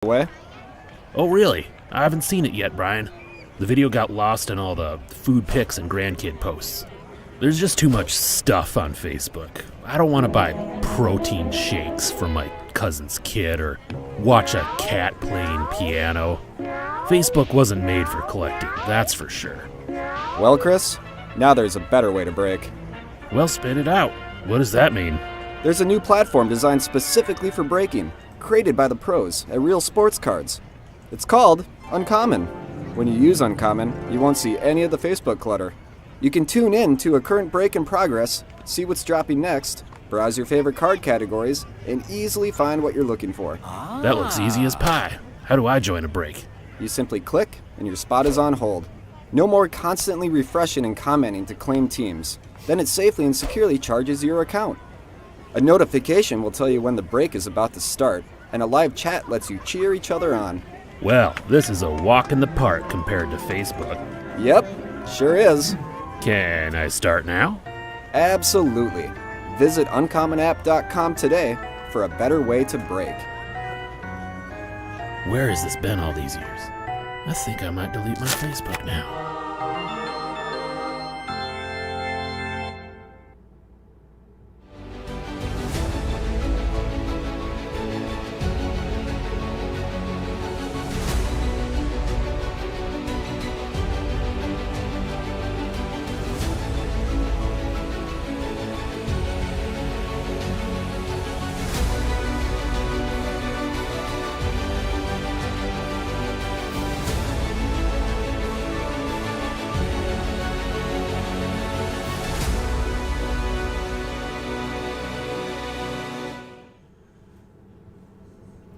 Way. Oh, really? I haven't seen it yet, Brian. The video got lost in all the food pics and grandkid posts. There's just too much stuff on Facebook. I don't want to buy protein shakes for my cousin's kid or watch a cat playing piano. Facebook wasn't made for collecting, that's for sure. Well, Chris, now there's a better way to break. Well, spit it out. What does that mean? There's a new platform designed specifically for breaking, created by the pros at Real Sports Cards. It's called Uncommon. When you use Uncommon, you won't see any of the Facebook clutter. You can tune in to a current break in progress, see what's dropping next, browse your favorite card categories, and easily find what you're looking for. That looks easy as pie. How do I join a break? You simply click, and your spot is on hold. No more constantly refreshing and commenting to claim teams. Then it safely and securely charges your account. A notification will tell you when the break is about to start, and a live chat lets you cheer each other on. Well, this is a walk in the park compared to Facebook. Yep, sure is. Can I start now? Absolutely. Visit uncommonapp.com today for a better way to break. Where has this been all these years? I think I might delete my Facebook now.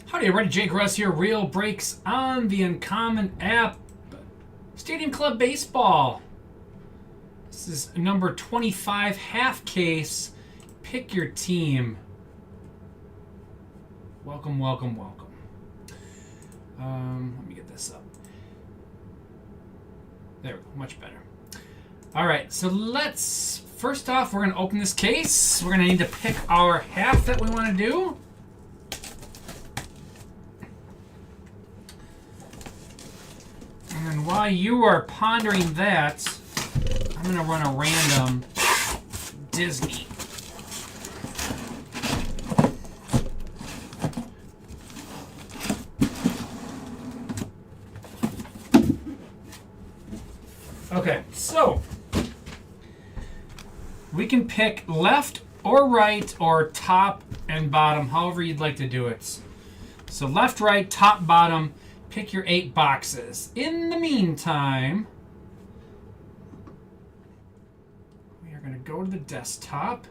Howdy everybody, Jake Russ here. Real breaks on the Uncommon app. Stadium Club Baseball. This is number 25 half case. Pick your team. Welcome, welcome, welcome. Let me get this up. There we go, much better. Alright, so first off, we're going to open this case. We're going to need to pick our half that we want to do. And while you are pondering that, I'm going to run a random Disney. Okay, so we can pick left or right or top and bottom, however you'd like to do it. So left, right, top, bottom. Pick your 8 boxes. In the meantime, we are going to go to the desktop.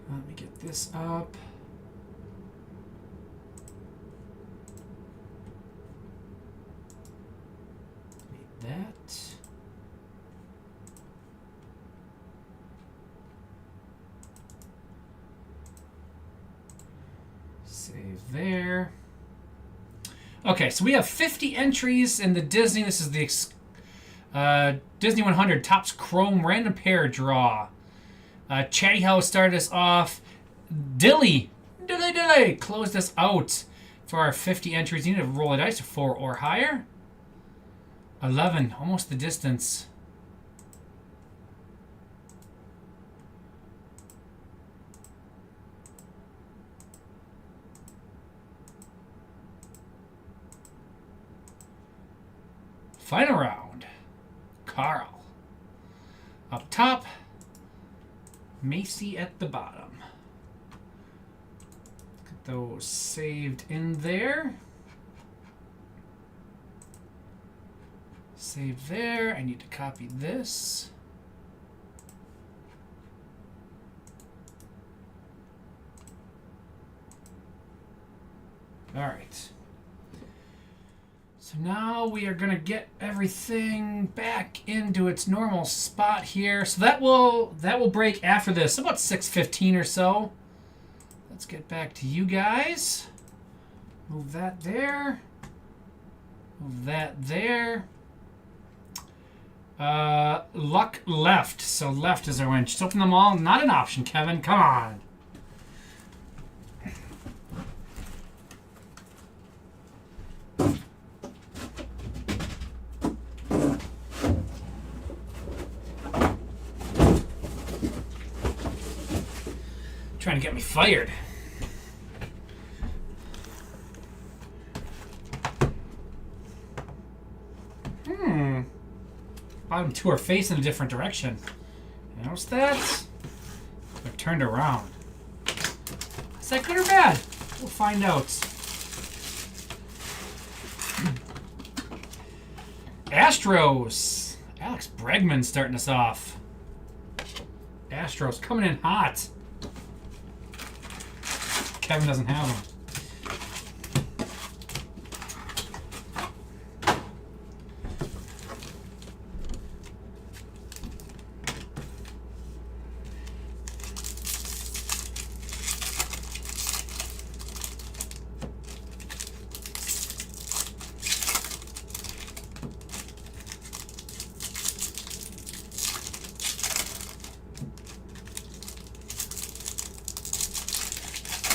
Let me get this up. Need that. Save there. Okay, so we have 50 entries in the Disney. This is the Disney 100 Topps Chrome Random Pair Draw. Chatty House started us off. Dilly closed us out for our 50 entries. You need to roll a dice of 4 or higher. 11, almost the distance. Final round. Carl. Up top. Macy at the bottom. Get those saved in there. Save there. I need to copy this. All right. So now we are going to get everything back into its normal spot here. So that will break after this, about 6:15 or so. Let's get back to you guys. Move that there. Move that there. Luck left. So left is our win. Just open them all. Not an option, Kevin. Come on. Trying to get me fired. Bottom two are facing a different direction. You notice that? They're turned around. Is that good or bad? We'll find out. Astros. Alex Bregman starting us off. Astros coming in hot. Kevin doesn't have them.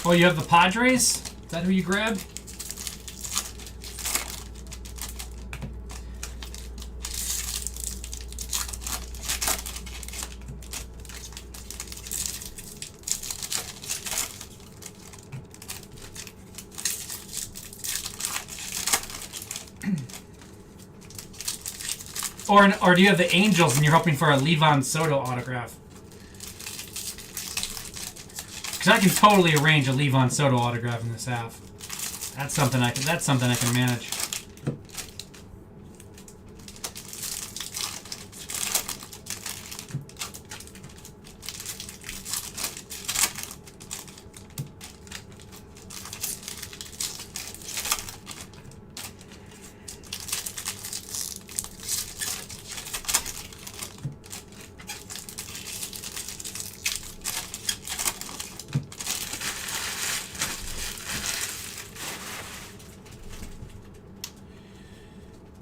Oh, you have the Padres? Is that who you grabbed? Or do you have the Angels and you're hoping for a Livan Soto autograph? Because I can totally arrange a Livan Soto autograph in this half. That's something I can manage.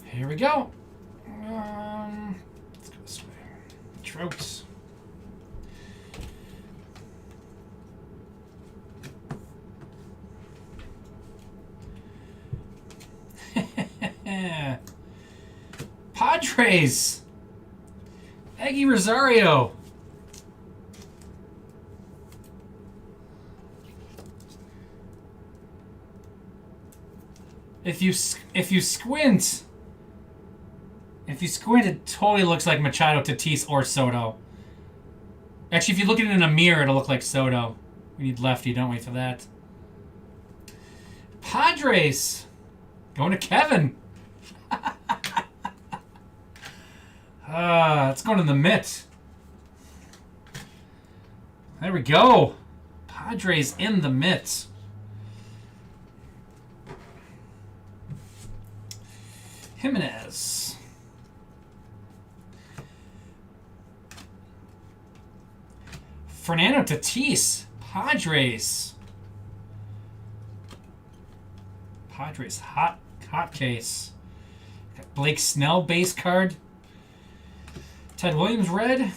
Here we go. Let's go this way. Trout. Padres. Eggy Rosario. If you squint. If you squint, it totally looks like Machado, Tatis, or Soto. Actually, if you look at it in a mirror, it'll look like Soto. We need lefty, don't we, for that? Padres. Going to Kevin. It's going in the mitt. There we go. Padres in the mitt. Jimenez. Fernando Tatis, Padres. Padres, hot case. Got Blake Snell base card. Ted Williams red.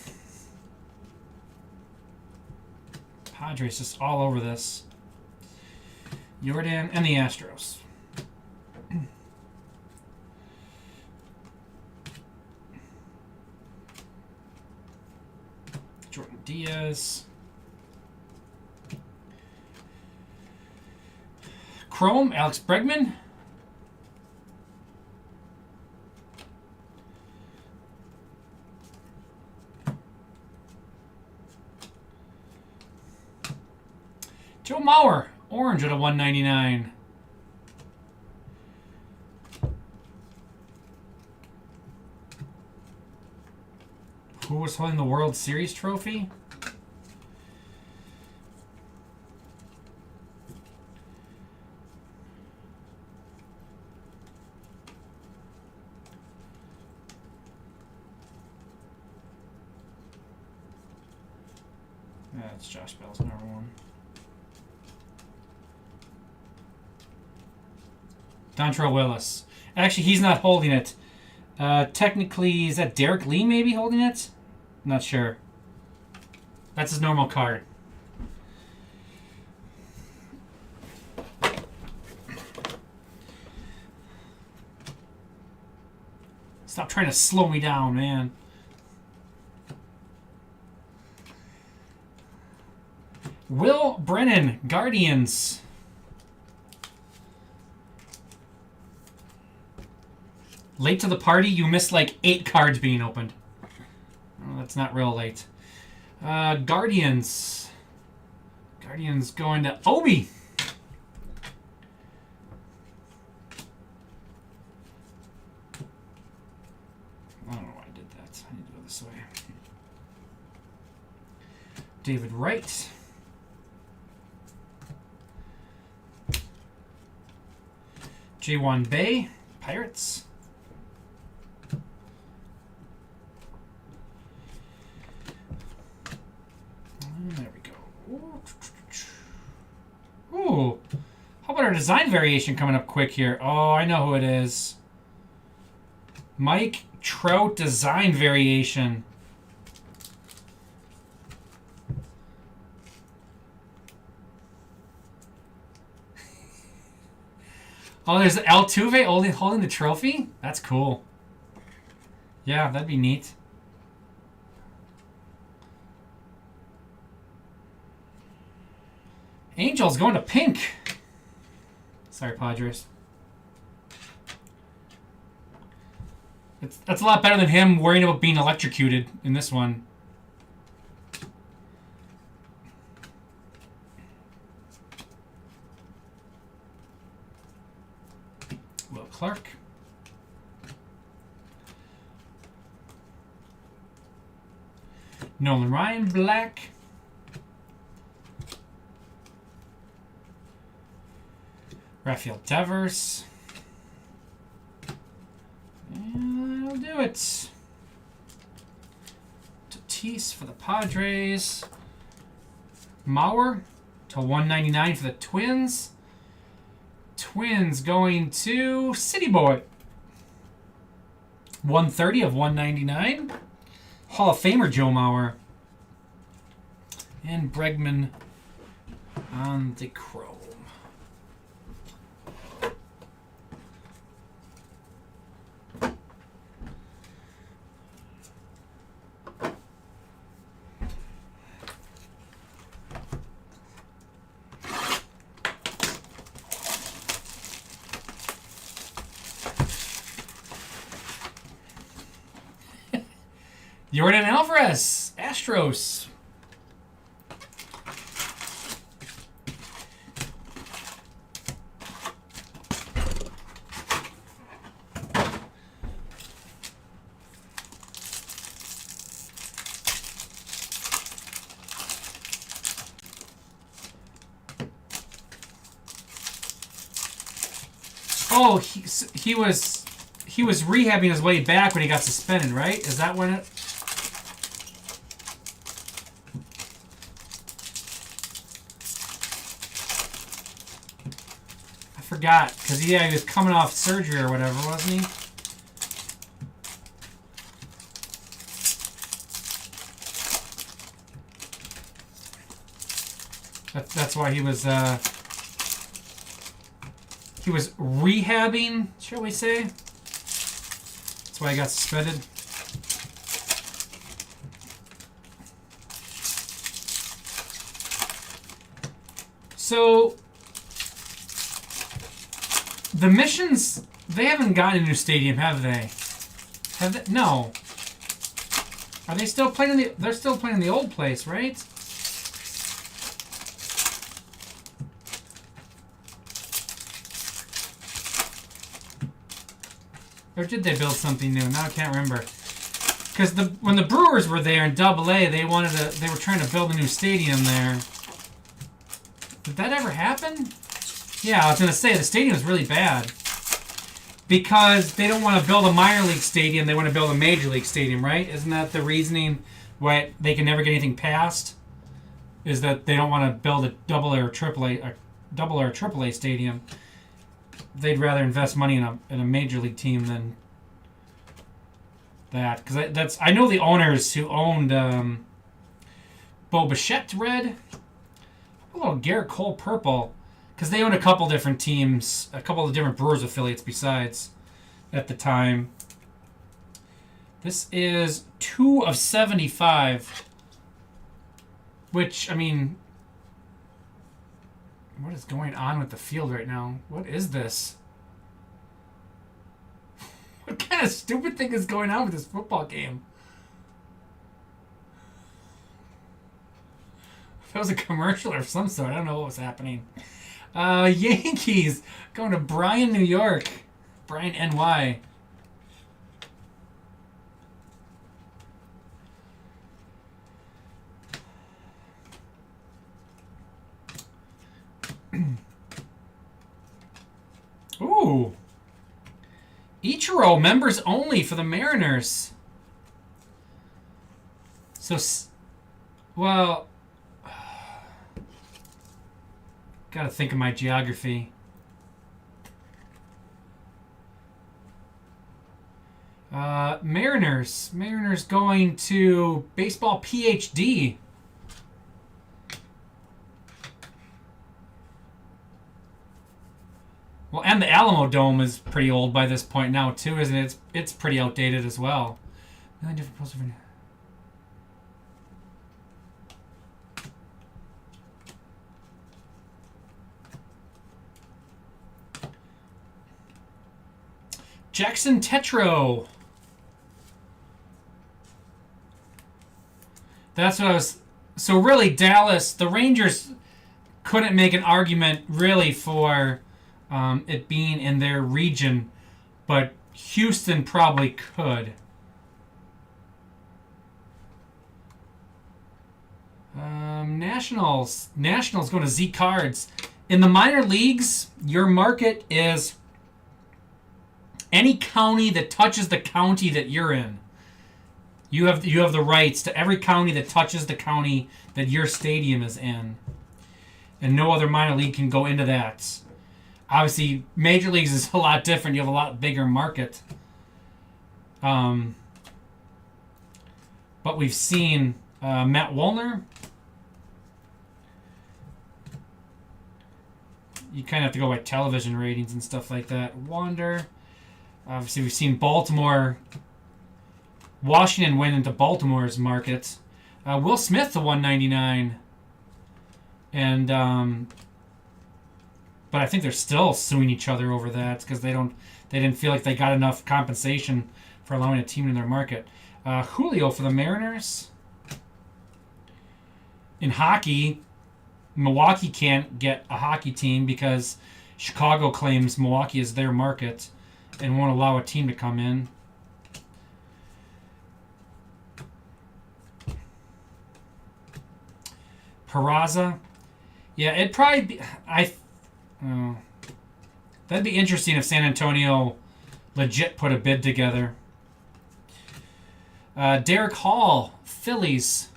Padres just all over this. Jordan and the Astros. Jordan Diaz. Chrome, Alex Bregman. Joe Mauer, orange at a 199. Who was holding the World Series trophy? That's Josh Bell's number one. Dontrelle Willis. Actually, he's not holding it. Technically, is that Derek Lee maybe holding it? I'm not sure. That's his normal card. Stop trying to slow me down, man. Will Brennan, Guardians. Late to the party, you missed like 8 cards being opened. Oh, that's not real late. Guardians. Guardians going to Obi. I don't know why I did that. I need to go this way. David Wright. J1 Bay, Pirates. There we go. Ooh. How about our design variation coming up quick here? Oh, I know who it is. Mike Trout design variation. Oh, there's Altuve holding the trophy? That's cool. Yeah, that'd be neat. Angels going to pink. Sorry, Padres. That's a lot better than him worrying about being electrocuted in this one. Will Clark. Nolan Ryan, black. Rafael Devers. And that'll do it. Tatis for the Padres. Mauer to 199 for the Twins. Twins going to City Boy. 130 of 199. Hall of Famer Joe Mauer. And Bregman on the Chrome. Jordan Alvarez, Astros. Oh, he was rehabbing his way back when he got suspended, right? Is that when it? Forgot, because he was coming off surgery or whatever, wasn't he? That's why he was rehabbing, shall we say? That's why he got suspended. So the Missions, they haven't gotten a new stadium, have they? Have they? No. Are they still playing in the... They're still playing in the old place, right? Or did they build something new? Now I can't remember. Because when the Brewers were there in Double-A, they were trying to build a new stadium there. Did that ever happen? Yeah, I was going to say, the stadium is really bad. Because they don't want to build a minor league stadium, they want to build a major league stadium, right? Isn't that the reasoning why they can never get anything passed? Is that they don't want to build a double A or triple A stadium. They'd rather invest money in a major league team than that. Because I know the owners who owned Bo Bichette red, a little Garrett Cole purple. Because they owned a couple different teams, a couple of different Brewers affiliates besides at the time. This is 2 of 75. Which, I mean, What is going on with the field right now? What is this? What kind of stupid thing is going on with this football game? If it was a commercial or some sort, I don't know what was happening. Yankees going to Bryan, New York. Bryan, NY. Ooh. Ichiro, members only for the Mariners. So, well, gotta think of my geography. Mariners. Mariners going to Baseball PhD. Well, and the Alamo Dome is pretty old by this point now, too, isn't it? It's pretty outdated as well. Really different posters. Jackson Tetro. That's what I was... So really, Dallas, the Rangers couldn't make an argument really for it being in their region, but Houston probably could. Nationals. Nationals going to Z Cards. In the minor leagues, your market is any county that touches the county that you're in. You have the rights to every county that touches the county that your stadium is in. And no other minor league can go into that. Obviously, major leagues is a lot different. You have a lot bigger market. But we've seen Matt Woolner. You kind of have to go by television ratings and stuff like that. Wander. Obviously, we've seen Baltimore. Washington went into Baltimore's market. Will Smith to 199. And but I think they're still suing each other over that because they didn't feel like they got enough compensation for allowing a team in their market. Julio for the Mariners. In hockey, Milwaukee can't get a hockey team because Chicago claims Milwaukee is their market and won't allow a team to come in. Peraza. Yeah, it'd probably be... that'd be interesting if San Antonio legit put a bid together. Derek Hall, Phillies.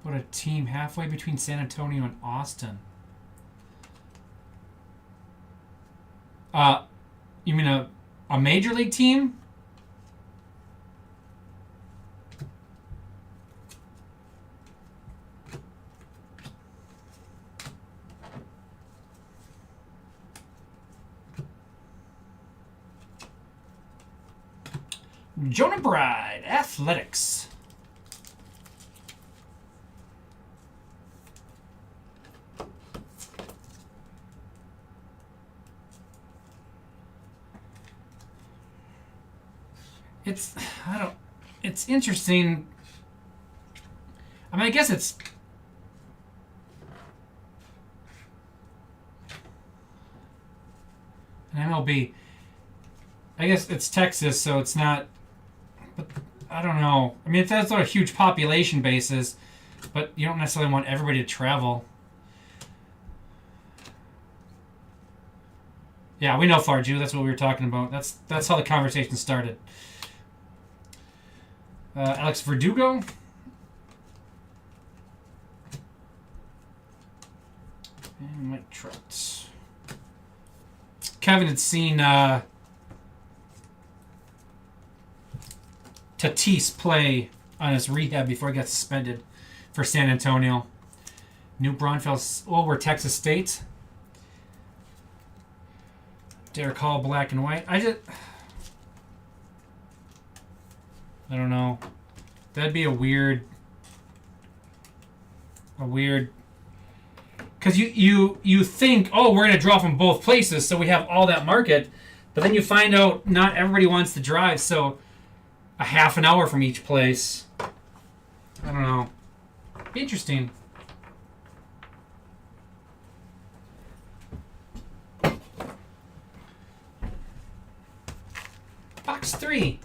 Put a team halfway between San Antonio and Austin. You mean a major league team? Jonah Bride, Athletics. It's interesting. I mean, I guess it's... an MLB. I guess it's Texas, so it's not... But I don't know. I mean, that's not a huge population basis, but you don't necessarily want everybody to travel. Yeah, we know Farju. That's what we were talking about. That's how the conversation started. Alex Verdugo. And Mike Trout. Kevin had seen Tatis play on his rehab before he got suspended for San Antonio. New Braunfels over Texas State. Derek Hall, black and white. I don't know. That'd be a weird a weird... Because you think, oh, we're going to draw from both places, so we have all that market. But then you find out not everybody wants to drive, so a half an hour from each place. I don't know. Interesting. Box 3.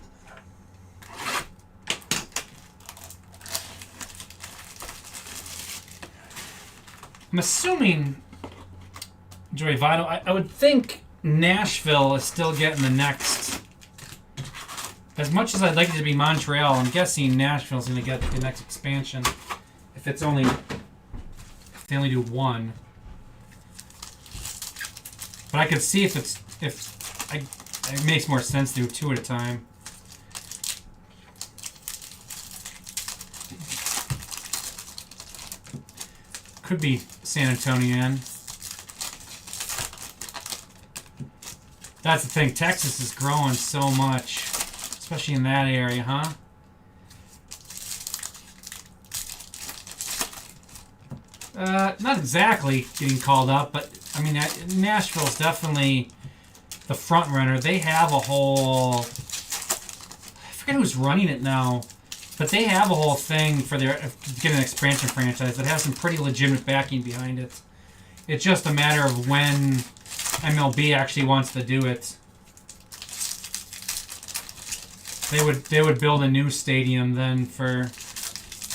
I'm assuming Joey Votto. I would think Nashville is still getting the next. As much as I'd like it to be Montreal, I'm guessing Nashville's going to get the next expansion. If they only do one. But I could see if it makes more sense to do 2 at a time. Could be San Antonio. That's the thing. Texas is growing so much, especially in that area, huh? Not exactly getting called up, but I mean, Nashville's definitely the front runner. They have a whole... I forget who's running it now, but they have a whole thing for their getting an expansion franchise that has some pretty legitimate backing behind it. It's just a matter of when MLB actually wants to do it. They would build a new stadium then for...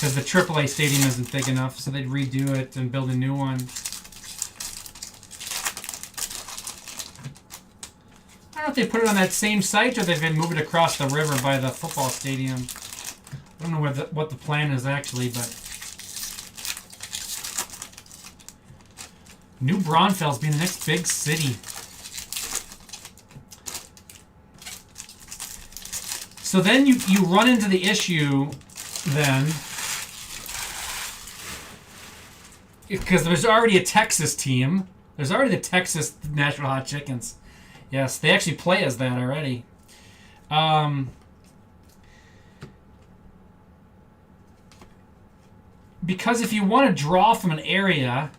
Because the AAA stadium isn't big enough, so they'd redo it and build a new one. I don't know if they put it on that same site or they've been moved across the river by the football stadium. I don't know what the plan is actually, but... New Braunfels being the next big city. So then you run into the issue then... Because there's already a Texas team. There's already the Texas Nashville Hot Chickens. Yes, they actually play as that already. Because if you want to draw from an area,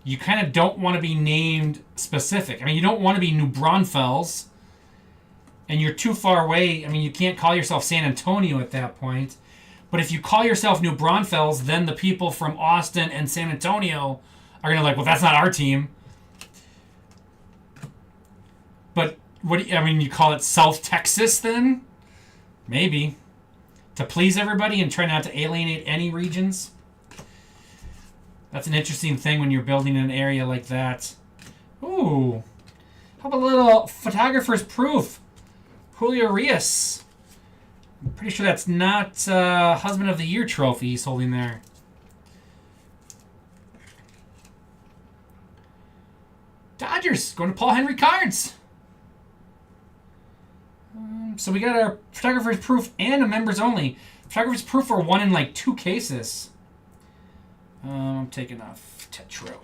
you kind of don't want to be named specific. I mean, you don't want to be New Braunfels, and you're too far away. I mean, you can't call yourself San Antonio at that point. But if you call yourself New Braunfels, then the people from Austin and San Antonio are going to like, well, that's not our team. But you call it South Texas then? Maybe. To please everybody and try not to alienate any regions. That's an interesting thing when you're building an area like that. Ooh. How about a little photographer's proof? Julio Urias. I'm pretty sure that's not Husband of the Year trophy he's holding there. Dodgers going to Paul Henry cards. So we got our photographer's proof and a members only. Photographer's proof are 1 in like 2 cases. I'm taking off Tetro.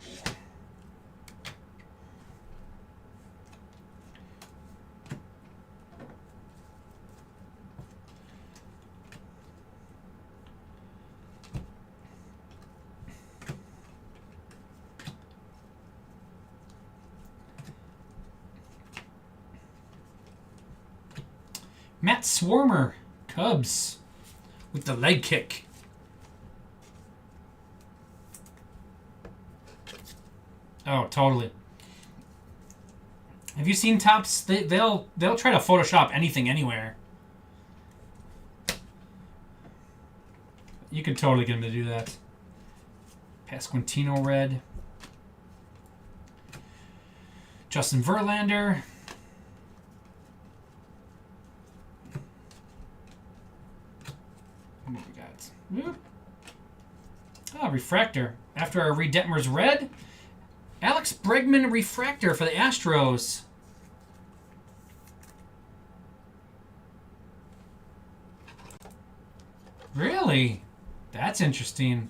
Matt Swarmer, Cubs, with the leg kick. Oh, totally. Have you seen Topps? They'll try to Photoshop anything anywhere. You could totally get them to do that. Pasquantino red. Justin Verlander. What we got? Oh, refractor. After our Reed Detmer's red, Alex Bregman refractor for the Astros. Really? That's interesting.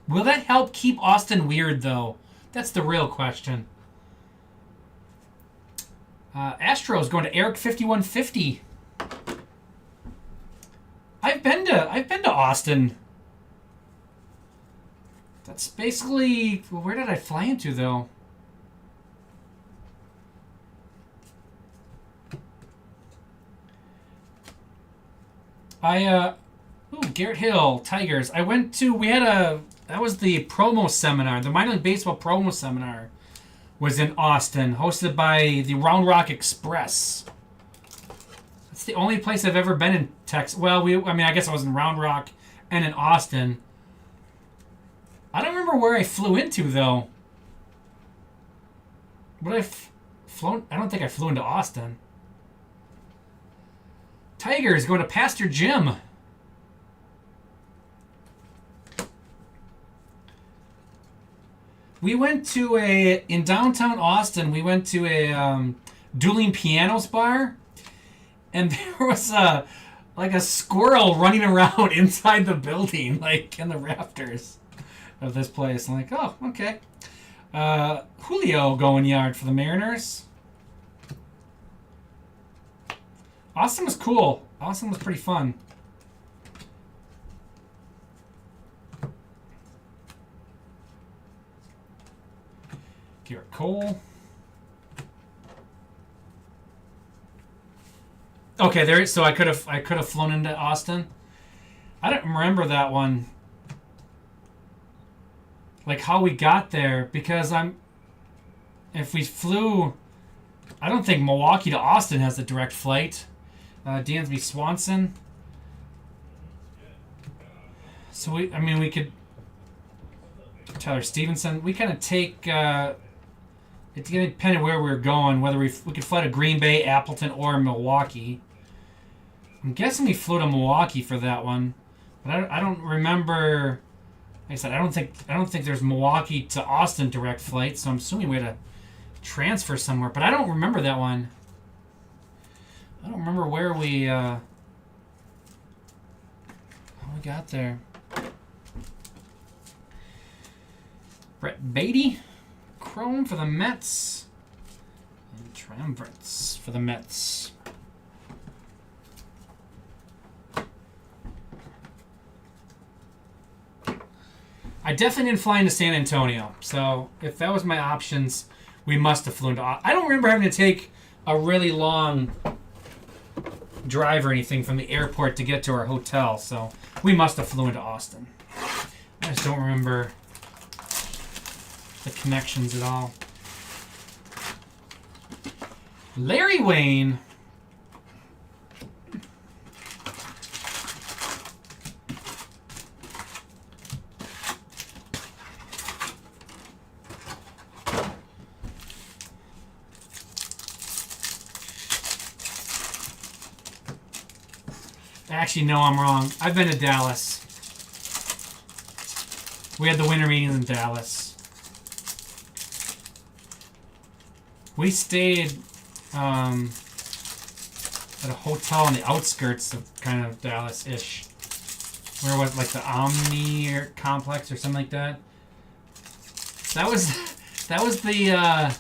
Will that help keep Austin weird, though? That's the real question. Astros going to Eric 5150. I've been to Austin. That's basically... Well, where did I fly into, though? Ooh, Garrett Hill, Tigers. I went to... We had a... That was the promo seminar. The minor league baseball promo seminar was in Austin, hosted by the Round Rock Express. It's the only place I've ever been in Texas. Well, I mean, I guess I was in Round Rock and in Austin. I don't remember where I flew into, though. Would I flown? I don't think I flew into Austin. Tigers going to Pastor Jim. We went to in downtown Austin, we went to a Dueling Pianos bar, and there was like a squirrel running around inside the building, like in the rafters of this place. I'm like, oh, okay. Julio going yard for the Mariners. Austin was cool. Austin was pretty fun. Garrett Cole. Okay, there. So I could have flown into Austin. I don't remember that one. Like how we got there, because if we flew, I don't think Milwaukee to Austin has a direct flight. Dansby Swanson. So we could. Tyler Stevenson. We kind of take. It's going to depend on where we're going, whether we could fly to Green Bay, Appleton, or Milwaukee. I'm guessing we flew to Milwaukee for that one, but I don't remember. Like I said, I don't think there's Milwaukee to Austin direct flight, so I'm assuming we had to transfer somewhere. But I don't remember that one. I don't remember where we how we got there. Brett Beatty. Chrome for the Mets. And Triumvirates for the Mets. I definitely didn't fly into San Antonio. So if that was my options, we must have flown to... I don't remember having to take a really long drive or anything from the airport to get to our hotel. So we must have flown into Austin. I just don't remember the connections at all. Larry Wayne. Actually, no, I'm wrong. I've been to Dallas. We had the winter meetings in Dallas. We stayed at a hotel on the outskirts of kind of Dallas-ish. Where was like the Omni complex or something like that? That was the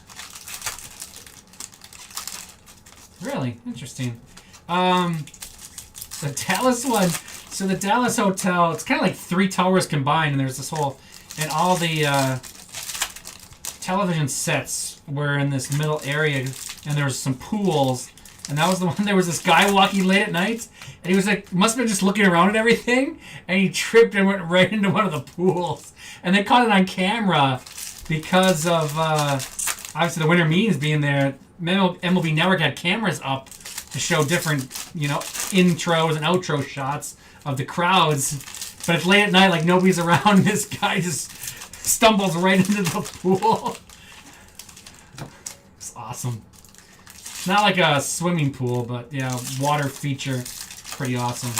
really interesting. The Dallas one. So the Dallas hotel, it's kind of like 3 towers combined, and there's this whole, and all the television sets were in this middle area, and there was some pools, and that was the one. There was this guy walking late at night, and he was like, must have been just looking around at everything, and he tripped and went right into one of the pools, and they caught it on camera because of obviously the winter meetings being there. MLB Network had cameras up to show different, intros and outro shots of the crowds, but it's late at night, like nobody's around, and this guy just stumbles right into the pool. It's awesome. It's not like a swimming pool, but yeah, water feature. Pretty awesome.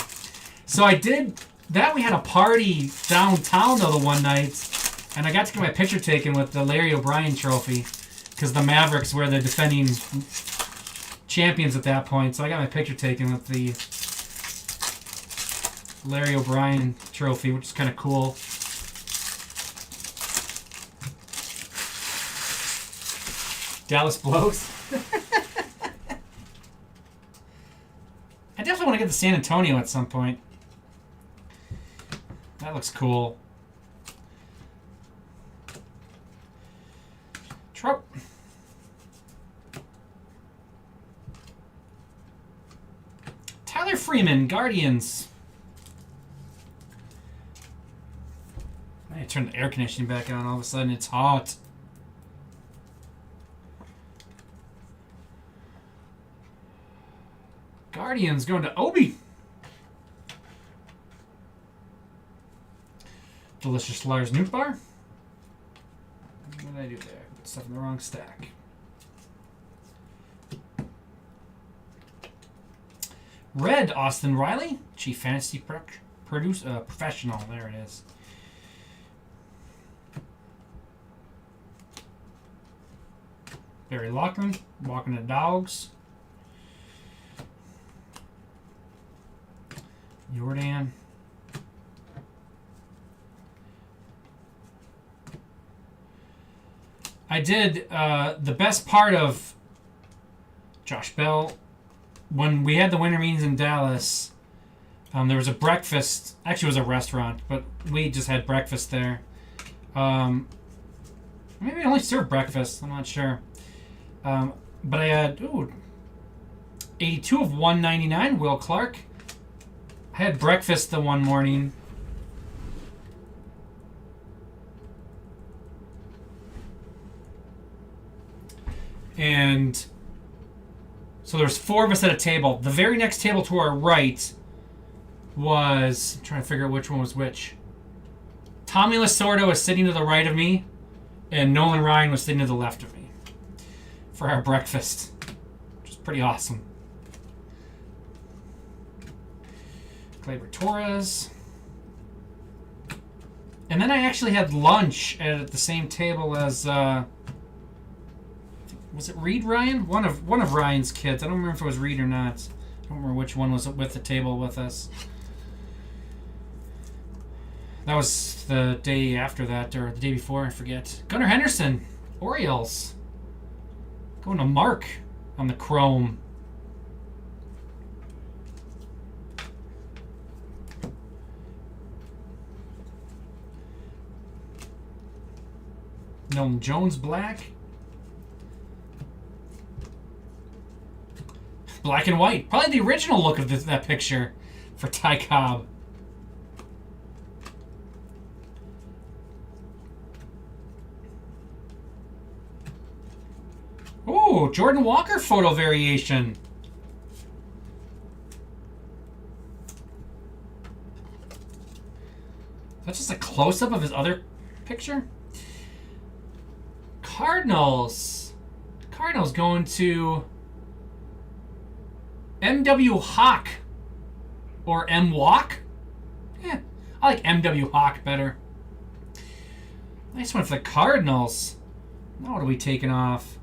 So I did that. We had a party downtown though the one night, and I got to get my picture taken with the Larry O'Brien trophy because the Mavericks were the defending champions at that point. So I got my picture taken with the Larry O'Brien trophy, which is kind of cool. Dallas blows. I definitely want to get to San Antonio at some point. That looks cool. Freeman, Guardians. I turn the air conditioning back on. All of a sudden, it's hot. Guardians going to Obi. Delicious Lars Nuke Bar. What did I do there? Put stuff in the wrong stack. Red, Austin Riley, Chief Fantasy Professional. There it is. Barry Lockman, Walking the Dogs. Jordan. I did the best part of Josh Bell. When we had the winter meetings in Dallas, there was a breakfast. Actually, it was a restaurant, but we just had breakfast there. Maybe I only served breakfast. I'm not sure. But I had 82 of 199. Will Clark. I had breakfast the one morning. And so there's 4 of us at a table. The very next table to our right was... I'm trying to figure out which one was which. Tommy Lasorda was sitting to the right of me, and Nolan Ryan was sitting to the left of me for our breakfast, which is pretty awesome. Gleyber Torres. And then I actually had lunch at the same table as... was it Reed Ryan? One of Ryan's kids. I don't remember if it was Reed or not. I don't remember which one was with the table with us. That was the day after that, or the day before, I forget. Gunnar Henderson, Orioles. Going to Mark on the Chrome. Nolan Jones, black. Black and white. Probably the original look of that picture for Ty Cobb. Ooh, Jordan Walker photo variation. That's just a close-up of his other picture. Cardinals. Cardinals going to MW Hawk or M Walk. Yeah, I like MW Hawk better. Nice one for the Cardinals. Now what are we taking off?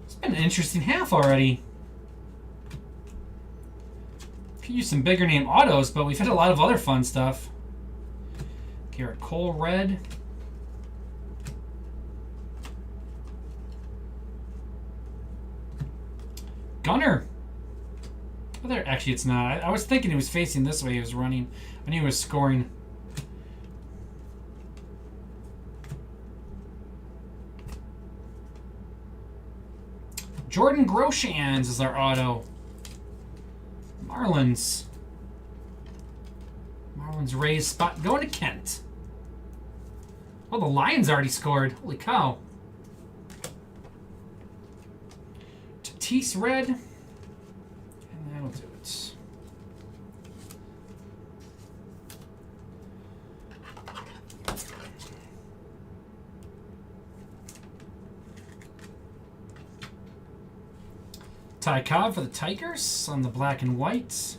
It's been an interesting half already. Could use some bigger name autos, but we've had a lot of other fun stuff. Garrett Cole, red. Gunner. Oh, there. Actually, it's not. I was thinking he was facing this way. He was running. I knew he was scoring. Jordan Groshans is our auto. Marlins. Marlins Rays spot going to Kent. Oh, the Lions already scored. Holy cow. Tatis red. And that'll do it. Ty Cobb for the Tigers on the black and white.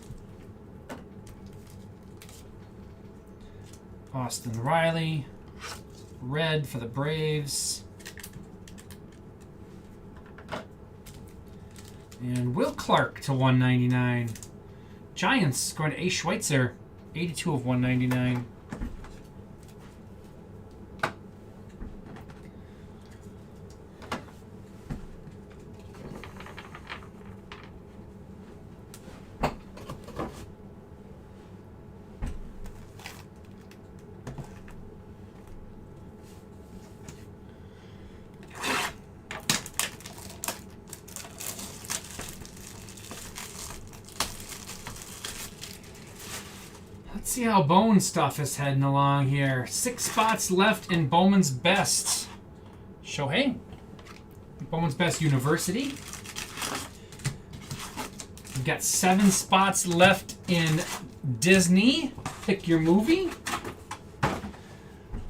Austin Riley, red for the Braves. And Will Clark to 199. Giants going to A. Schweitzer, 82 of 199. See how Bone stuff is heading along here. 6 spots left in Bowman's Best. Shohei. Bowman's Best University. We've got 7 spots left in Disney. Pick your movie.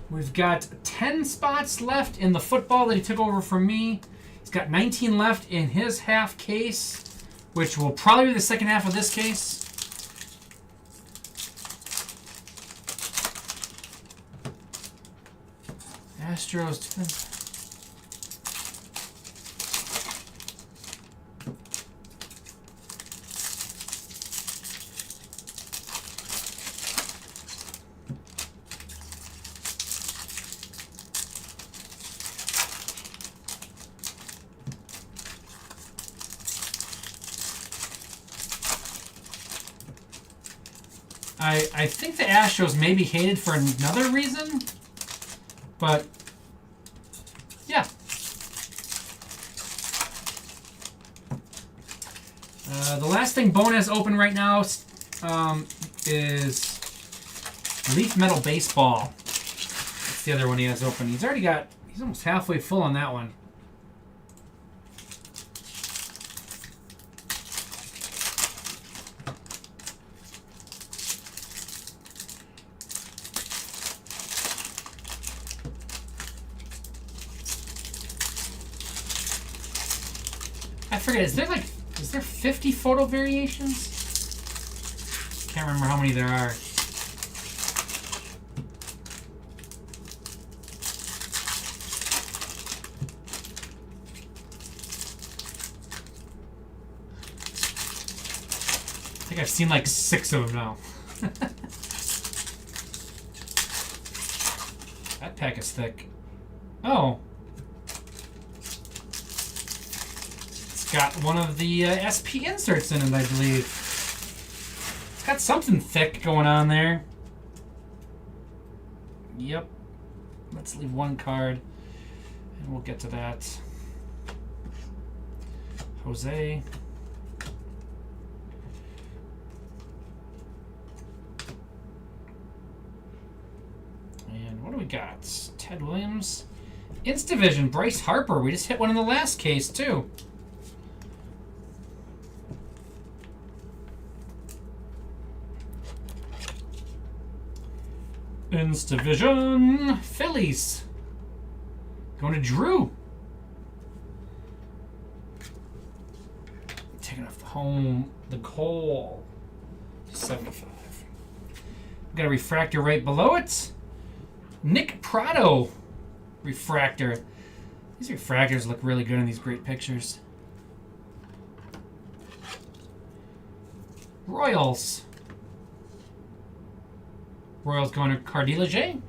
We've got 10 spots left in the football that he took over from me. He's got 19 left in his half case, which will probably be the second half of this case. Astros. I think the Astros may be hated for another reason, but yeah. The last thing Bone has open right now is Leaf Metal Baseball. That's the other one he has open. He's almost halfway full on that one. I forget, is there 50 photo variations? Can't remember how many there are. I think I've seen like 6 of them now. That pack is thick. Oh. Got one of the SP inserts in it, I believe. It's got something thick going on there. Yep. Let's leave one card, and we'll get to that. Jose. And what do we got? Ted Williams. Instavision, Bryce Harper. We just hit one in the last case, too. Instavision, Phillies. Going to Drew. Taking off the coal. 75. We've got a refractor right below it. Nick Prado refractor. These refractors look really good in these great pictures. Royals. Royals going to Cardillager.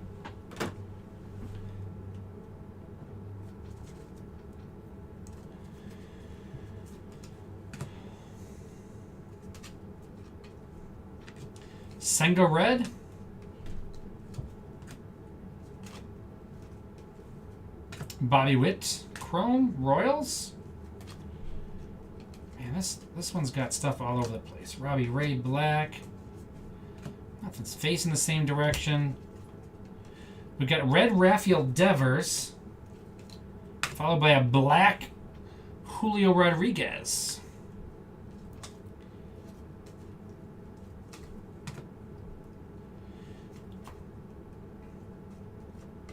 Senga Red. Bobby Witt. Chrome. Royals. Man, this one's got stuff all over the place. Robbie Ray Black. Nothing's facing the same direction. We've got red Rafael Devers, followed by a black Julio Rodriguez.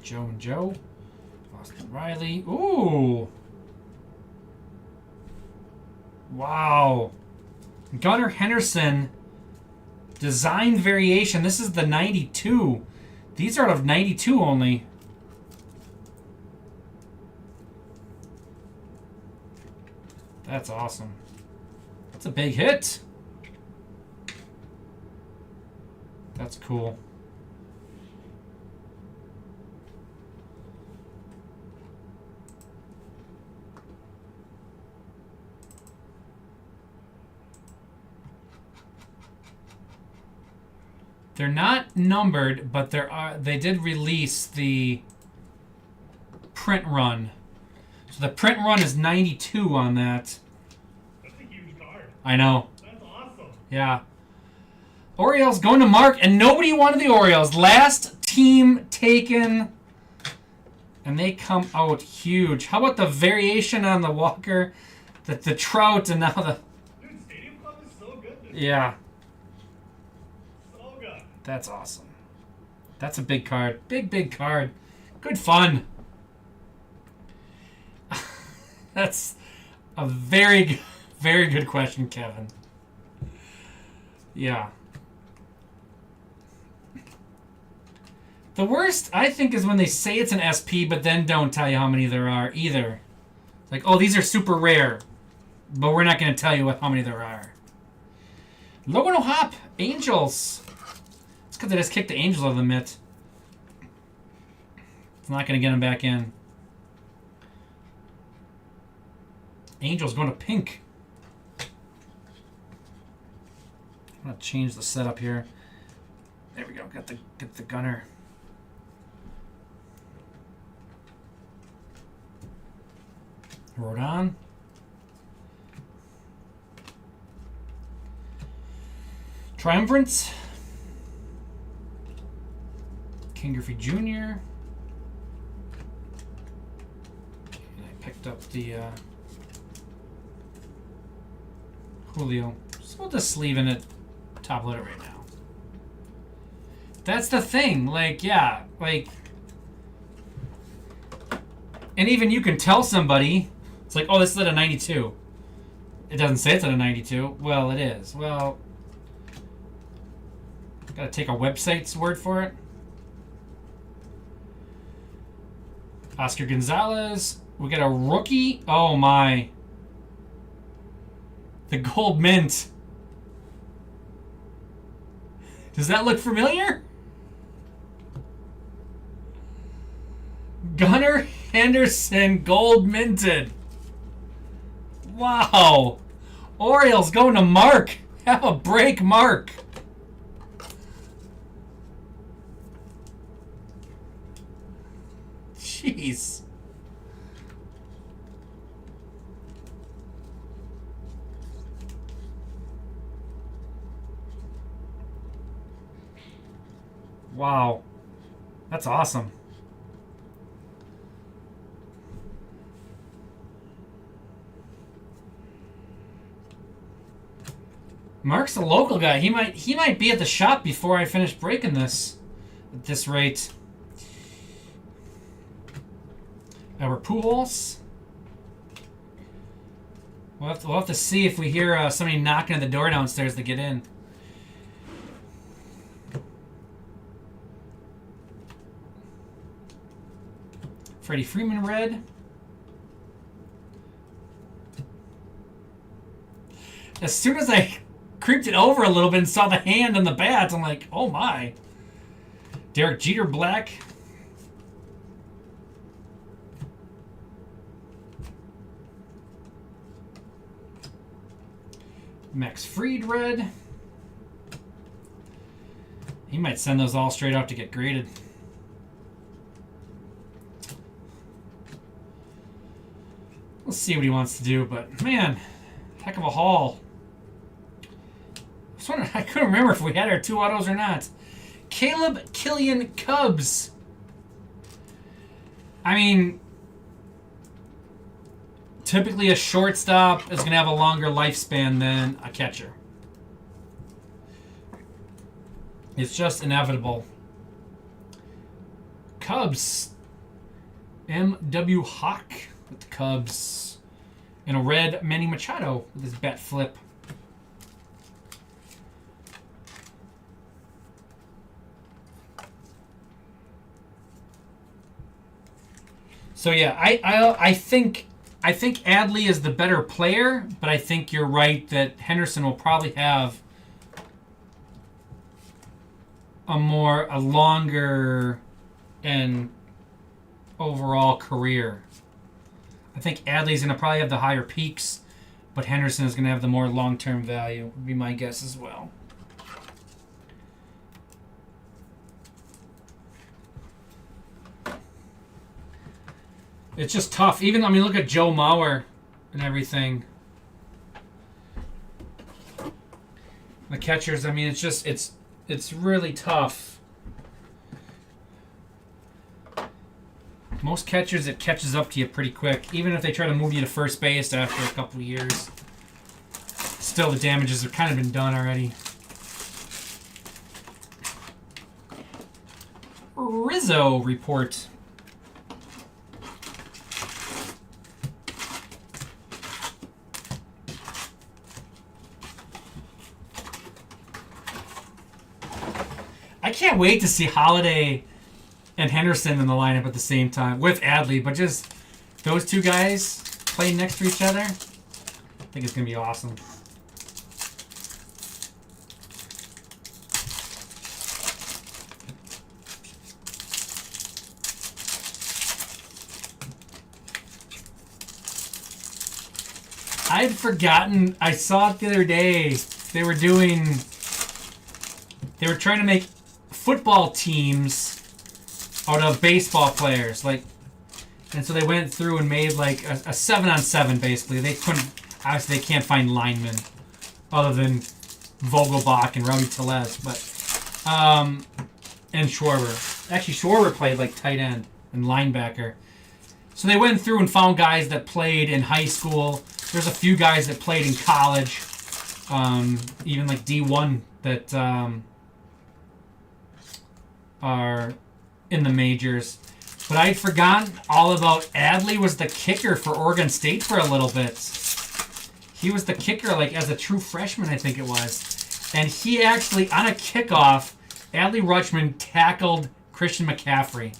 Joe and Joe. Austin Riley. Ooh. Wow. Gunnar Henderson. Design variation. This is the 92. These are out of 92 only. That's awesome. That's a big hit. That's cool. They're not numbered, but they did release the print run. So the print run is 92 on that. That's a huge card. I know. That's awesome. Yeah. Orioles going to Mark, and nobody wanted the Orioles. Last team taken, and they come out huge. How about the variation on the Walker, the Trout, and now the... Dude, Stadium Club is so good. Yeah, So good. that's awesome. That's a big card. Big card. Good fun. That's a very good question, Kevin. Yeah. The worst, I think, is when they say it's an SP, but then don't tell you how many there are either. Like, oh, these are super rare, but we're not going to tell you how many there are. Logan O'Hop, Angels. It's because they just kicked the Angels out of the mitt. It's not going to get them back in. Angels going to pink. I'm going to change the setup here. There we go. Get the gunner. Rodon. Triumvirate. King Griffey Jr. And I picked up the Julio. So we'll just leave in it top loader right now. That's the thing. Like, yeah. Like, and even you can tell somebody, it's like, oh, this is at a 92. It doesn't say it's at a 92. Well, it is. Well, gotta take a website's word for it. Oscar Gonzalez. We got a rookie. Oh, my. The gold mint. Does that look familiar? Gunnar Henderson gold minted. Wow. Orioles going to Mark. Have a break, Mark. Jeez. Wow. That's awesome. Mark's a local guy. He might be at the shop before I finish breaking this at this rate. Albert Pujols. We'll have to see if we hear somebody knocking at the door downstairs to get in. Freddie Freeman red. As soon as I creeped it over a little bit and saw the hand on the bat, I'm like, oh my. Derek Jeter black. Max Fried red. He might send those all straight out to get graded. We'll see what he wants to do, but man, heck of a haul. I couldn't remember if we had our 2 autos or not. Caleb Killian Cubs. I mean, typically a shortstop is going to have a longer lifespan than a catcher. It's just inevitable. Cubs. M.W. Hawk with the Cubs. In a red, Manny Machado with his bat flip. So yeah, I think Adley is the better player, but I think you're right that Henderson will probably have a longer and overall career. I think Adley's going to probably have the higher peaks, but Henderson is going to have the more long-term value, would be my guess as well. It's just tough. Even, I mean, look at Joe Mauer and everything. The catchers, I mean, it's really tough. Most catchers, it catches up to you pretty quick. Even if they try to move you to first base after a couple of years. Still, the damages have kind of been done already. Rizzo report. I can't wait to see Holiday and Henderson in the lineup at the same time with Adley, but just those two guys playing next to each other. I think it's going to be awesome. I had forgotten. I saw it the other day. They were trying to make football teams out of baseball players, and so they went through and made like a 7-on-7 basically. They couldn't, obviously they can't find linemen other than Vogelbach and Rowdy Tellez, but and Schwarber. Actually, Schwarber played like tight end and linebacker. So they went through and found guys that played in high school. There's a few guys that played in college, even like D1 that are in the majors. But I'd forgotten all about Adley was the kicker for Oregon State for a little bit. He was the kicker like as a true freshman, I think it was. And he actually, on a kickoff, Adley Rutschman tackled Christian McCaffrey.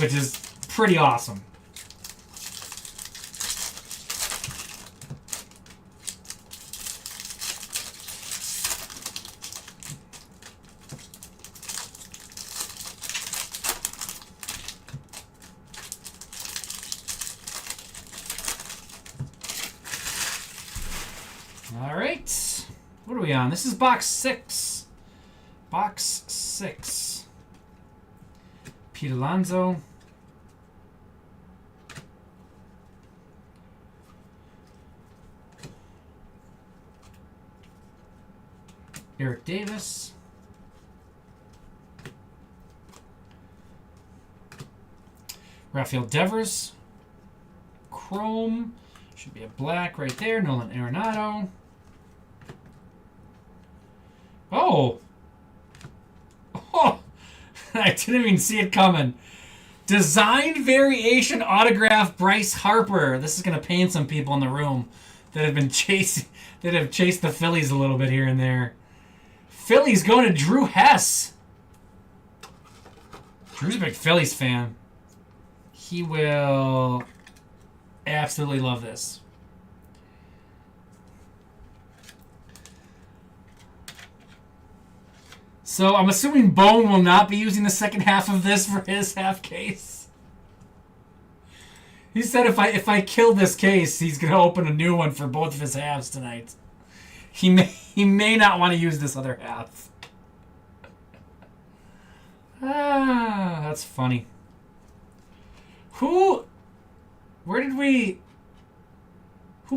Which is pretty awesome. All right. What are we on? This is box 6. Box 6. Pete Alonso. Eric Davis. Rafael Devers. Chrome. Should be a black right there. Nolan Arenado. Oh! Oh! I didn't even see it coming. Design variation autograph Bryce Harper. This is going to pain some people in the room that have been chased the Phillies a little bit here and there. Phillies going to Drew Hess. Drew's a big Phillies fan. He will absolutely love this. So I'm assuming Bone will not be using the second half of this for his half case. He said if I kill this case, he's gonna open a new one for both of his halves tonight. He may not want to use this other half. Ah, that's funny. Who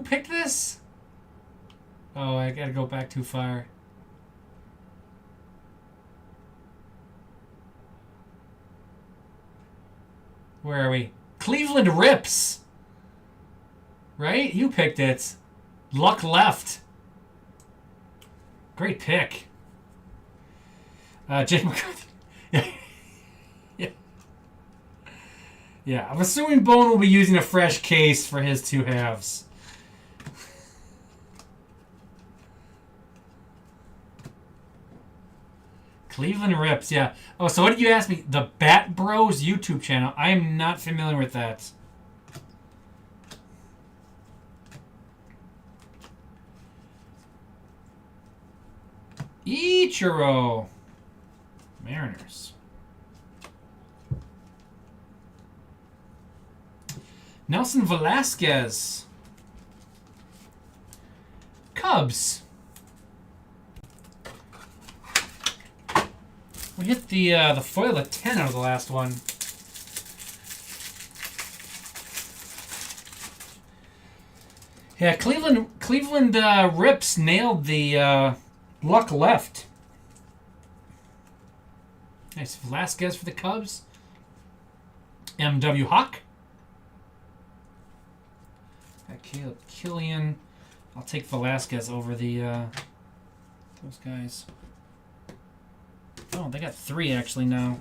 picked this? Oh, I gotta go back too far. Where are we? Cleveland Rips. Right? You picked it. Luck left. Great pick. Jake McCarthy. Yeah. Yeah, I'm assuming Bone will be using a fresh case for his two halves. Cleveland Rips, yeah. Oh, so what did you ask me? The Bat Bros YouTube channel. I am not familiar with that. Ichiro. Mariners. Nelson Velasquez. Cubs. We hit the foil of 10 out of the last one. Yeah, Cleveland Rips nailed the luck left. Nice Velasquez for the Cubs. M.W. Hawk. Got Caleb Killian. I'll take Velasquez over the those guys. Oh, they got 3 actually now.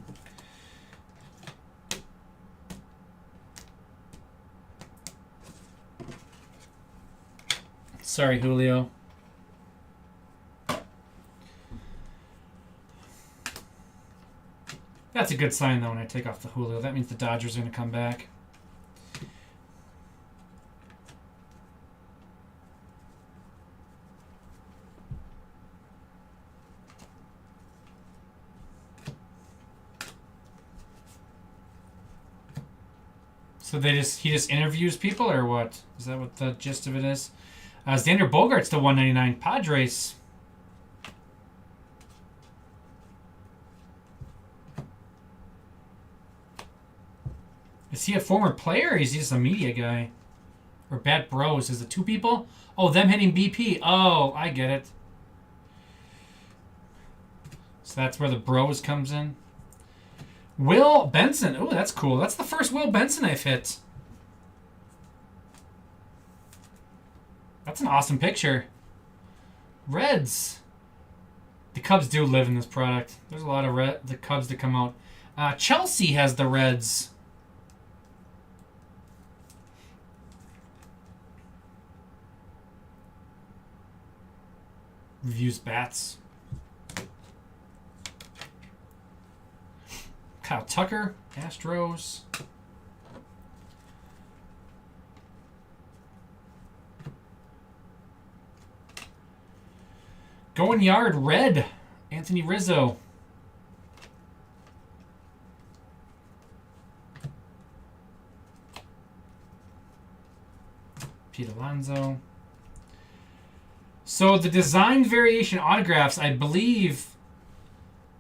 Sorry, Julio. That's a good sign, though, when I take off the Julio. That means the Dodgers are going to come back. So he just interviews people, or what? Is that what the gist of it is? Xander Bogaerts to 199. Padres. Is he a former player, or is he just a media guy? Or Bat Bros? Is it 2 people? Oh, them hitting BP. Oh, I get it. So that's where the Bros comes in. Will Benson. Oh, that's cool. That's the first Will Benson I've hit. That's an awesome picture. Reds. The Cubs do live in this product. There's a lot of the Cubs to come out. Chelsea has the Reds. Reviews bats. Kyle Tucker, Astros. Going yard, red. Anthony Rizzo. Pete Alonso. So the design variation autographs, I believe,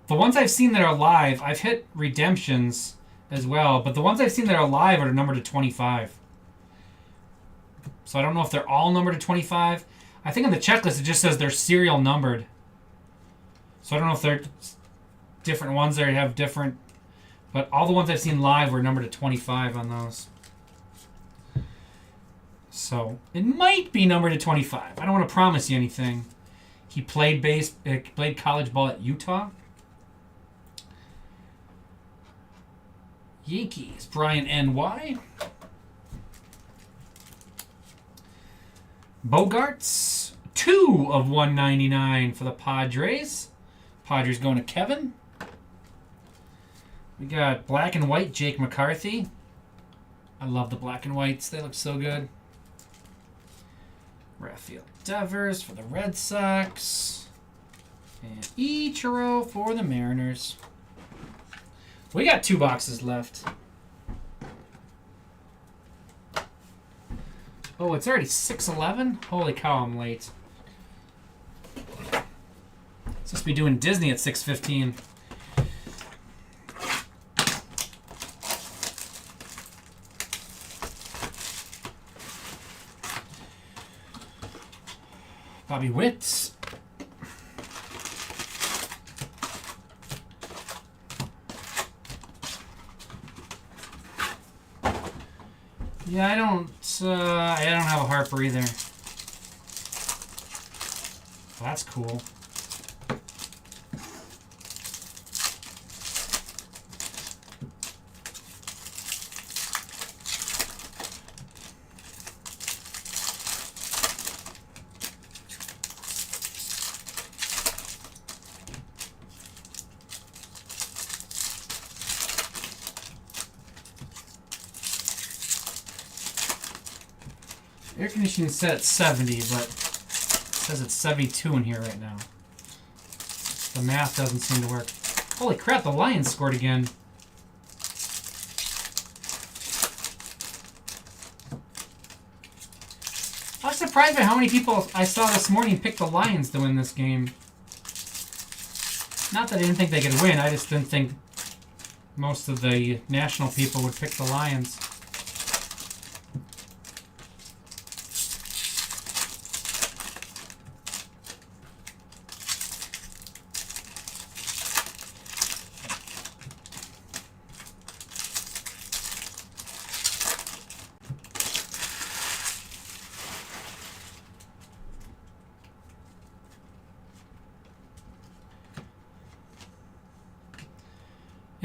the ones I've seen that are live, I've hit redemptions as well, but the ones I've seen that are live are numbered to 25. So I don't know if they're all numbered to 25. I think on the checklist it just says they're serial numbered. So I don't know if they're different ones that have different, but all the ones I've seen live were numbered to 25 on those. So it might be numbered to 25. I don't want to promise you anything. He played college ball at Utah. Yankees, Brian N.Y. Bogarts, 2 of 199 for the Padres. Padres going to Kevin. We got black and white, Jake McCarthy. I love the black and whites. They look so good. Rafael Devers for the Red Sox. And Ichiro for the Mariners. We got 2 boxes left. Oh, it's already 6:11? Holy cow, I'm late. Supposed to be doing Disney at 6:15. Bobby Witt. Yeah, I don't have a Harper either. Well, that's cool. Air conditioning is set at 70, but it says it's 72 in here right now. The math doesn't seem to work. Holy crap, the Lions scored again. I was surprised by how many people I saw this morning pick the Lions to win this game. Not that I didn't think they could win, I just didn't think most of the national people would pick the Lions.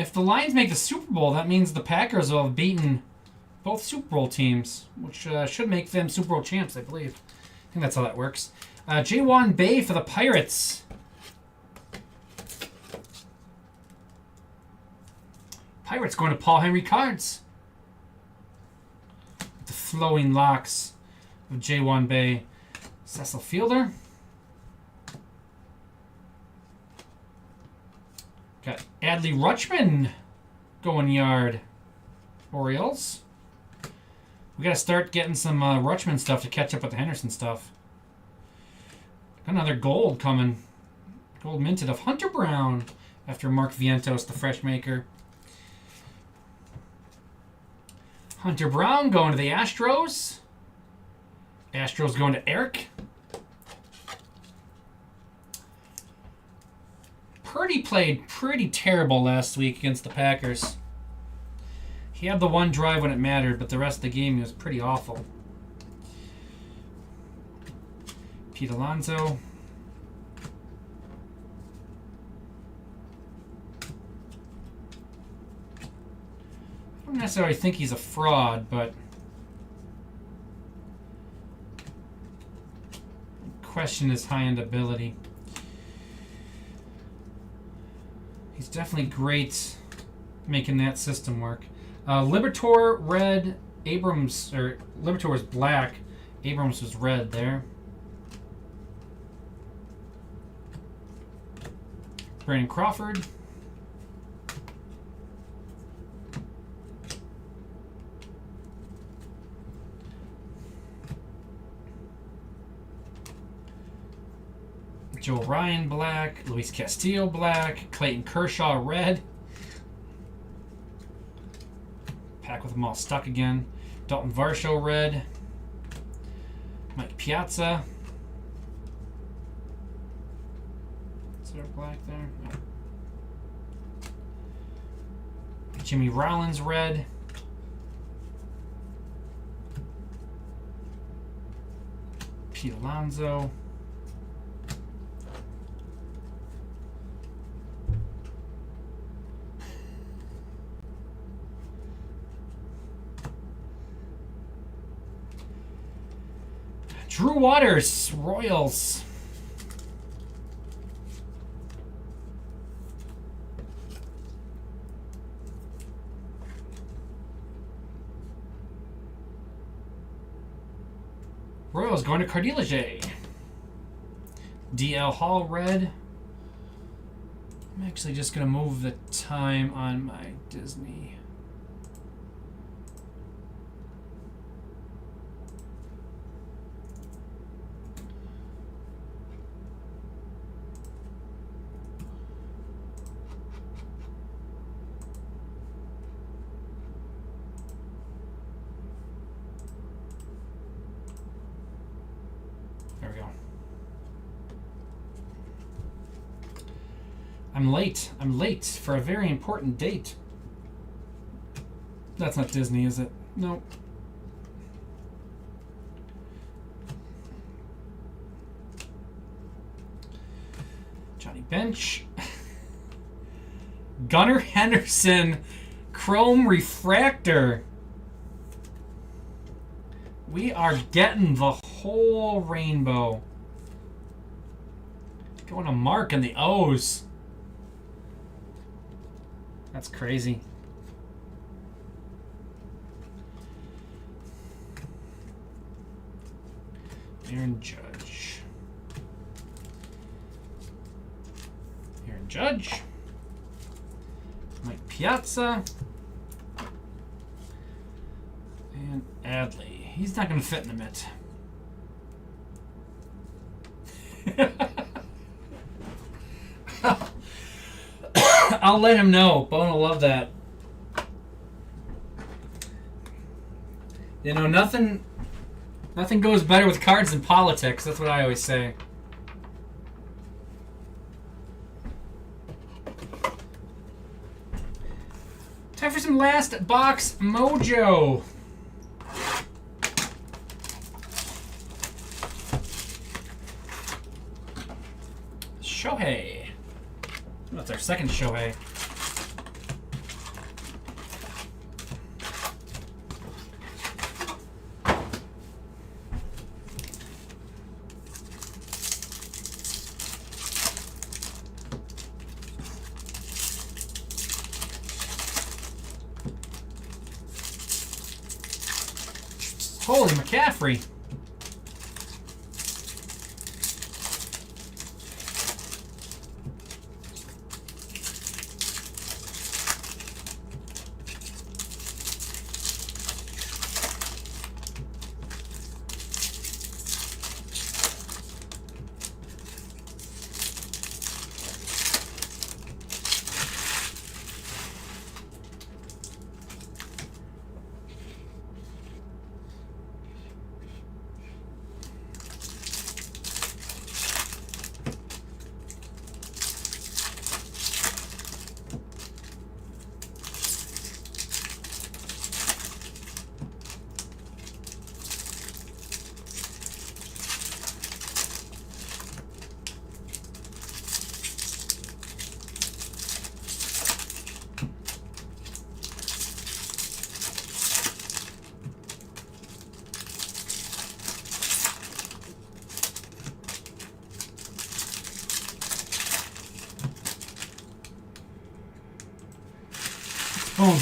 If the Lions make the Super Bowl, that means the Packers will have beaten both Super Bowl teams, which should make them Super Bowl champs, I believe. I think that's how that works. Jaywan Bay for the Pirates. Pirates going to Paul Henry cards. The flowing locks of Jaywan Bay. Cecil Fielder. Got Adley Rutschman going yard. Orioles. We got to start getting some Rutschman stuff to catch up with the Henderson stuff. Got another gold coming. Gold minted of Hunter Brown after Mark Vientos, the fresh maker. Hunter Brown going to the Astros. Astros going to Eric. Purdy played pretty terrible last week against the Packers. He had the one drive when it mattered, but the rest of the game he was pretty awful. Pete Alonso. I don't necessarily think he's a fraud, but question his high-end ability. He's definitely great making that system work. Libertor red, Abrams, or Libertor was black, Abrams was red there. Brandon Crawford. Joe Ryan black, Luis Castillo black, Clayton Kershaw red. Pack with them all stuck again. Dalton Varsho red. Mike Piazza. Is there black there? No. Jimmy Rollins red. Pete Alonso. Drew Waters, Royals. Royals going to Cardillaje. DL Hall red. I'm actually just going to move the time on my Disney. I'm late for a very important date. That's not Disney, is it? No. Johnny Bench. Gunnar Henderson Chrome Refractor. We are getting the whole rainbow. Going to Mark in the O's. That's crazy. Aaron Judge. Aaron Judge. Mike Piazza. And Adley. He's not going to fit in the mitt. I'll let him know. Bone will love that. You know, nothing goes better with cards than politics. That's what I always say. Time for some last box mojo. Shohei. That's our second Shohei. Holy McCaffrey.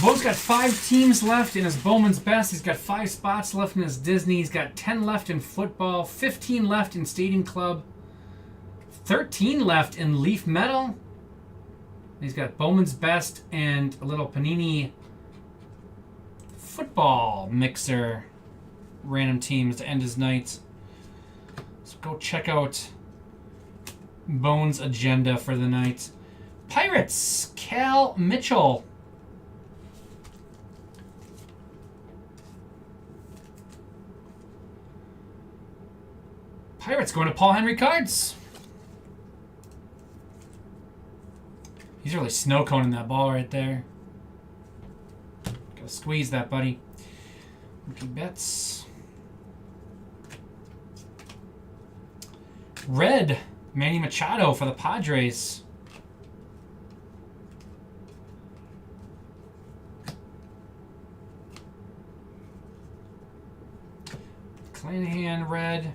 Bo's got 5 teams left in his Bowman's Best. He's got 5 spots left in his Disney. He's got 10 left in football, 15 left in Stadium Club, 13 left in Leaf Metal. He's got Bowman's Best and a little Panini football mixer random teams to end his night. So go check out Bones' agenda for the night. Pirates, Cal Mitchell. Pirates going to Paul Henry cards. He's really snow coning that ball right there. Gotta squeeze that, buddy. Mookie Betts. Red, Manny Machado for the Padres. Clanahan, red.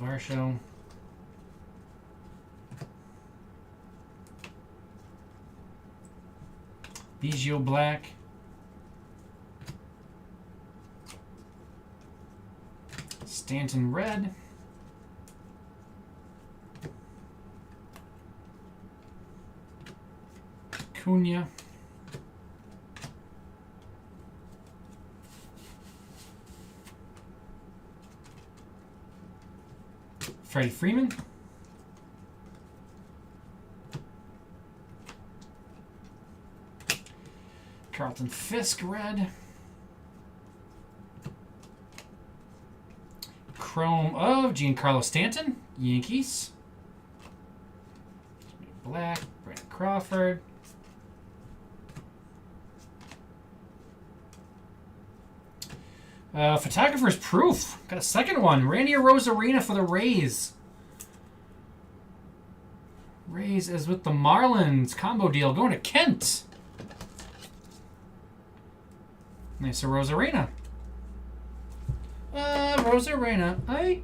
Varsho. Biggio black. Stanton red. Cunha. Freddie Freeman. Carlton Fisk red. Chrome of Giancarlo Stanton, Yankees. Black, Brandon Crawford. Photographer's Proof. Got a second one. Randy Arozarena for the Rays. Rays is with the Marlins. Combo deal. Going to Kent. Nice Arozarena. Arozarena. Aye.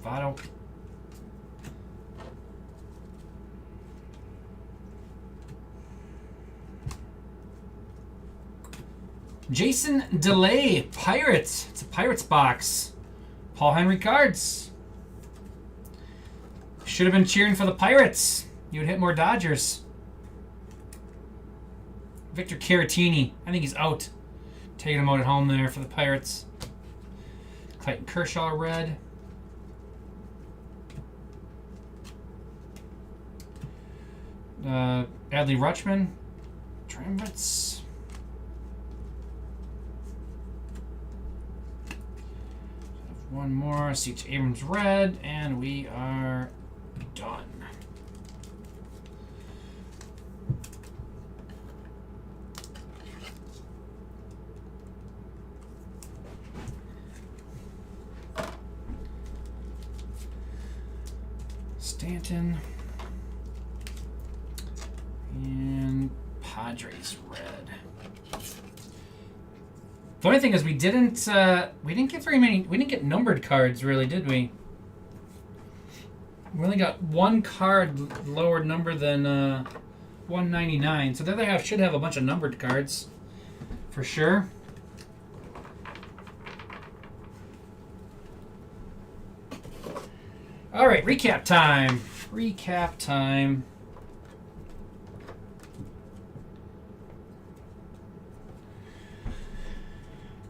Votto. Jason DeLay, Pirates. It's a Pirates box. Paul Henry cards. Should have been cheering for the Pirates. You would hit more Dodgers. Victor Caratini. I think he's out. Taking him out at home there for the Pirates. Clayton Kershaw, red. Adley Rutschman. Trambits. One more. C.J. Abrams red. And we are done. Stanton. And Padres red. The only thing is we didn't get very many. We didn't get numbered cards, really, did we? We only got one card lower number than 199. So the other half should have a bunch of numbered cards, for sure. All right, recap time. Recap time.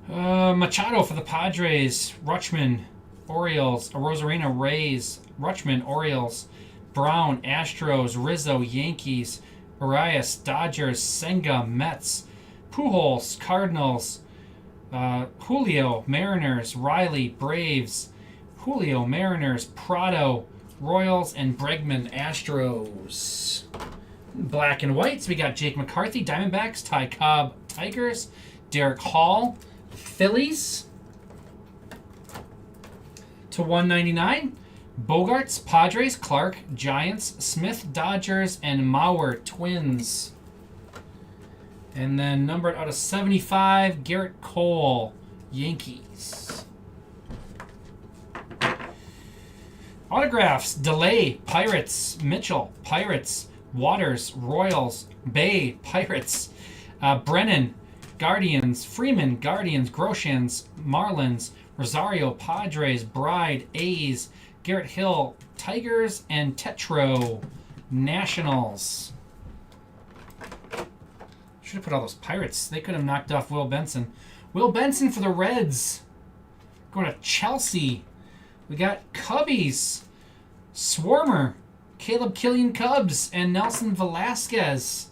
Machado for the Padres. Rutschman, Orioles. Rosarina, Rays. Rutschman, Orioles. Brown, Astros. Rizzo, Yankees. Arias, Dodgers. Senga, Mets. Pujols, Cardinals. Julio, Mariners. Riley, Braves. Julio, Mariners. Prado, Royals. And Bregman, Astros. Black and whites, we got Jake McCarthy, Diamondbacks. Ty Cobb, Tigers. Derek Hall, Phillies. To 199. Bogarts, Padres. Clark, Giants. Smith, Dodgers. And Mauer, Twins. And then numbered out of 75, Garrett Cole, Yankees. Autographs, Delay, Pirates. Mitchell, Pirates. Waters, Royals. Bay, Pirates. Brennan, Guardians. Freeman, Guardians. Groshans, Marlins. Rosario, Padres. Bride, A's. Garrett Hill, Tigers. And Tetro, Nationals. Should have put all those Pirates. They could have knocked off Will Benson. Will Benson for the Reds. Going to Chelsea. We got Cubbies. Swarmer. Caleb Killian, Cubs. And Nelson Velasquez.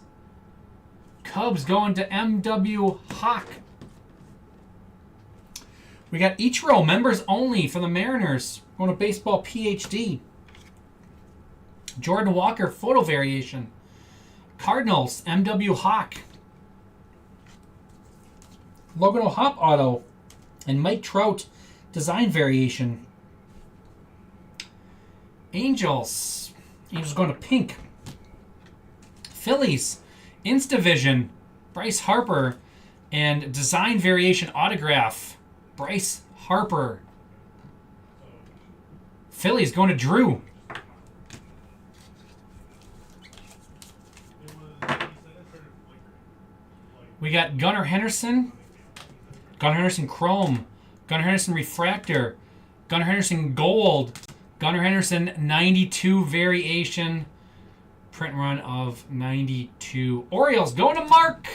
Cubs going to MW Hawk. We got Ichiro, members only for the Mariners. Going to Baseball PhD. Jordan Walker, photo variation. Cardinals, MW Hawk. Logan O'Hop auto. And Mike Trout, design variation. Angels. Angels going to pink. Phillies, Instavision. Bryce Harper. And design variation autograph. Bryce Harper. Phillies going to Drew. We got Gunnar Henderson. Gunnar Henderson Chrome. Gunnar Henderson Refractor. Gunnar Henderson Gold. Gunnar Henderson 92 variation. Print run of 92. Orioles going to Mark.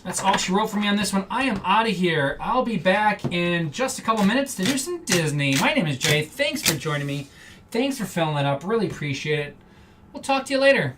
That's all she wrote for me on this one. I am out of here. I'll be back in just a couple minutes to do some Disney. My name is Jay. Thanks for joining me. Thanks for filling it up. Really appreciate it. We'll talk to you later.